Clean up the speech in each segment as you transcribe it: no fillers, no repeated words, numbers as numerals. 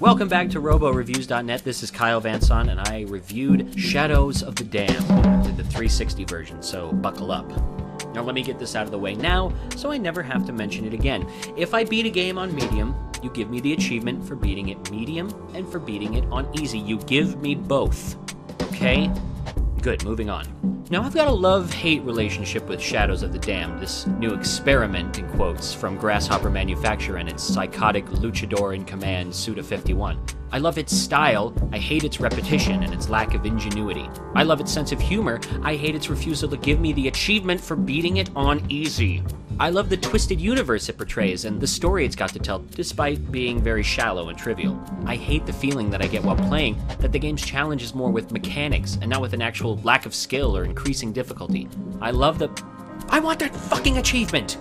Welcome back to RoboReviews.net. This is Kyle Vanson, and I reviewed Shadows of the Damned. I did the 360 version, so buckle up. Now let me get this out of the way now, so I never have to mention it again. If I beat a game on medium, you give me the achievement for beating it medium and for beating it on easy. You give me both. Okay? Good, moving on. Now I've got a love-hate relationship with Shadows of the Damned, this new experiment, in quotes, from Grasshopper Manufacture and its psychotic luchador in command, Suda51. I love its style, I hate its repetition and its lack of ingenuity. I love its sense of humor, I hate its refusal to give me the achievement for beating it on easy. I love the twisted universe it portrays and the story it's got to tell, despite being very shallow and trivial. I hate the feeling that I get while playing that the game's challenge is more with mechanics and not with an actual lack of skill or increasing difficulty. I want that fucking achievement!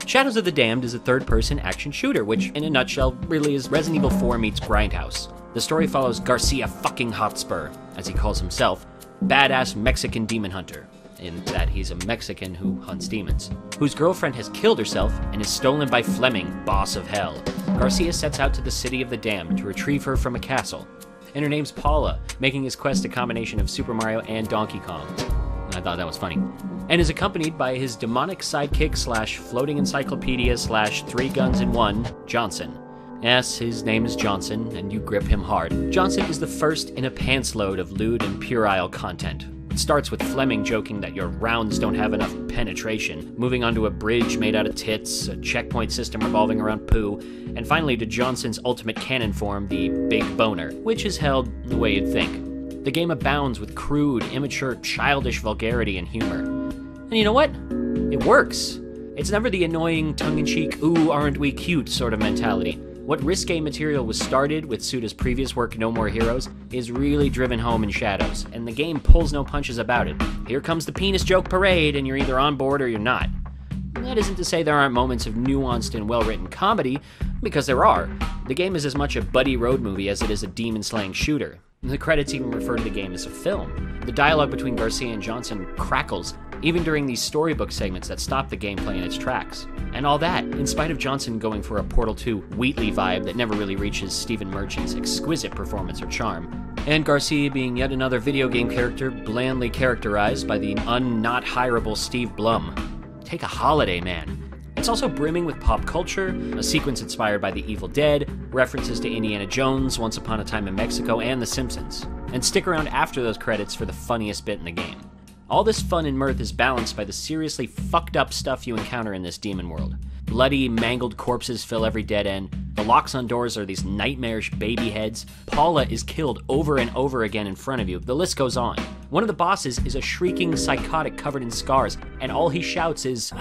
Shadows of the Damned is a third-person action shooter, which, in a nutshell, really is Resident Evil 4 meets Grindhouse. The story follows Garcia fucking Hotspur, as he calls himself, badass Mexican demon hunter, in that he's a Mexican who hunts demons, whose girlfriend has killed herself and is stolen by Fleming, boss of hell. Garcia sets out to the City of the Damned to retrieve her from a castle, and her name's Paula, making his quest a combination of Super Mario and Donkey Kong. I thought that was funny. And is accompanied by his demonic sidekick / floating encyclopedia / 3 guns in 1, Johnson. Yes, his name is Johnson, and you grip him hard. Johnson is the first in a pantsload of lewd and puerile content. It starts with Fleming joking that your rounds don't have enough penetration, moving onto a bridge made out of tits, a checkpoint system revolving around poo, and finally to Johnson's ultimate cannon form, the Big Boner, which is held the way you'd think. The game abounds with crude, immature, childish vulgarity and humor. And you know what? It works. It's never the annoying, tongue-in-cheek, ooh, aren't we cute sort of mentality. What risque material was started with Suda's previous work, No More Heroes, is really driven home in Shadows, and the game pulls no punches about it. Here comes the penis joke parade, and you're either on board or you're not. That isn't to say there aren't moments of nuanced and well-written comedy, because there are. The game is as much a buddy road movie as it is a demon-slaying shooter. The credits even refer to the game as a film. The dialogue between Garcia and Johnson crackles, even during these storybook segments that stop the gameplay in its tracks. And all that, in spite of Johnson going for a Portal 2 Wheatley vibe that never really reaches Stephen Merchant's exquisite performance or charm. And Garcia being yet another video game character blandly characterized by the not hireable Steve Blum. Take a holiday, man. It's also brimming with pop culture, a sequence inspired by The Evil Dead, references to Indiana Jones, Once Upon a Time in Mexico, and The Simpsons. And stick around after those credits for the funniest bit in the game. All this fun and mirth is balanced by the seriously fucked up stuff you encounter in this demon world. Bloody, mangled corpses fill every dead end. The locks on doors are these nightmarish baby heads. Paula is killed over and over again in front of you. The list goes on. One of the bosses is a shrieking psychotic covered in scars, and all he shouts is...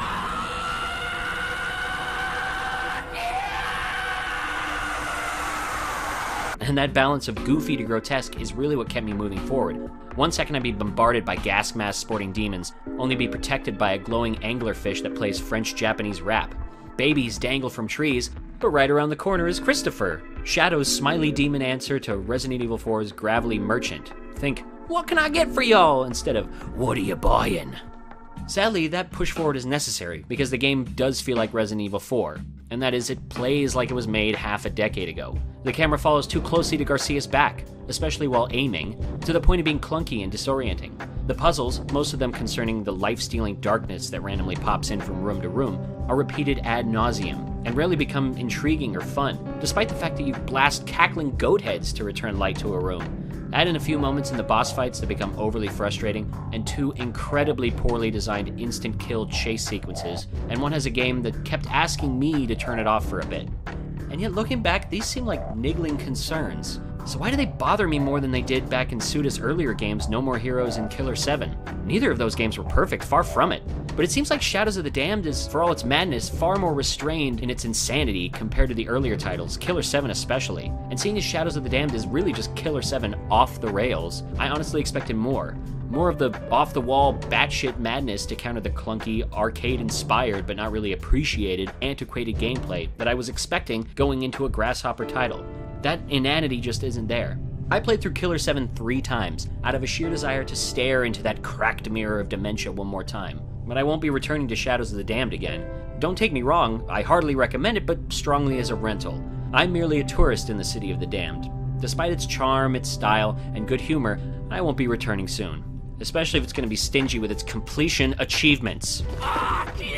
And that balance of goofy to grotesque is really what kept me moving forward. One second I'd be bombarded by gas mask sporting demons, only to be protected by a glowing anglerfish that plays French-Japanese rap. Babies dangle from trees, but right around the corner is Christopher, Shadow's smiley demon answer to Resident Evil 4's gravelly merchant. Think, what can I get for y'all? Instead of, what are you buying? Sadly, that push forward is necessary, because the game does feel like Resident Evil 4, and that is, it plays like it was made half a decade ago. The camera follows too closely to Garcia's back, especially while aiming, to the point of being clunky and disorienting. The puzzles, most of them concerning the life-stealing darkness that randomly pops in from room to room, are repeated ad nauseum, and rarely become intriguing or fun, despite the fact that you blast cackling goat heads to return light to a room. Add in a few moments in the boss fights that become overly frustrating, and 2 incredibly poorly designed instant kill chase sequences, and one has a game that kept asking me to turn it off for a bit. And yet looking back, these seem like niggling concerns. So why do they bother me more than they did back in Suda's earlier games, No More Heroes and Killer 7? Neither of those games were perfect, far from it. But it seems like Shadows of the Damned is, for all its madness, far more restrained in its insanity compared to the earlier titles, Killer 7 especially. And seeing as Shadows of the Damned is really just Killer 7 off the rails, I honestly expected more. More of the off-the-wall, batshit madness to counter the clunky, arcade-inspired but not really appreciated, antiquated gameplay that I was expecting going into a Grasshopper title. That inanity just isn't there. I played through Killer 7 3 times, out of a sheer desire to stare into that cracked mirror of dementia one more time. But I won't be returning to Shadows of the Damned again. Don't take me wrong, I heartily recommend it, but strongly as a rental. I'm merely a tourist in the City of the Damned. Despite its charm, its style, and good humor, I won't be returning soon. Especially if it's going to be stingy with its completion achievements. Fuck you!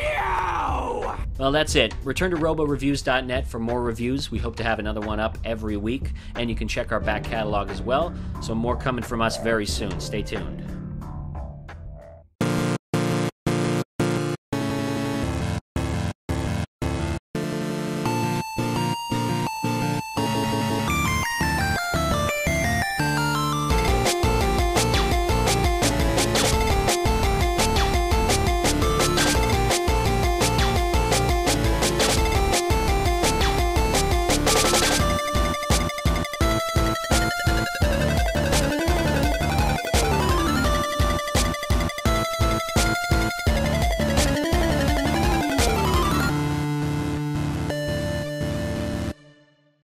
Well, that's it. Return to roboreviews.net for more reviews. We hope to have another one up every week, and you can check our back catalog as well, so more coming from us very soon. Stay tuned.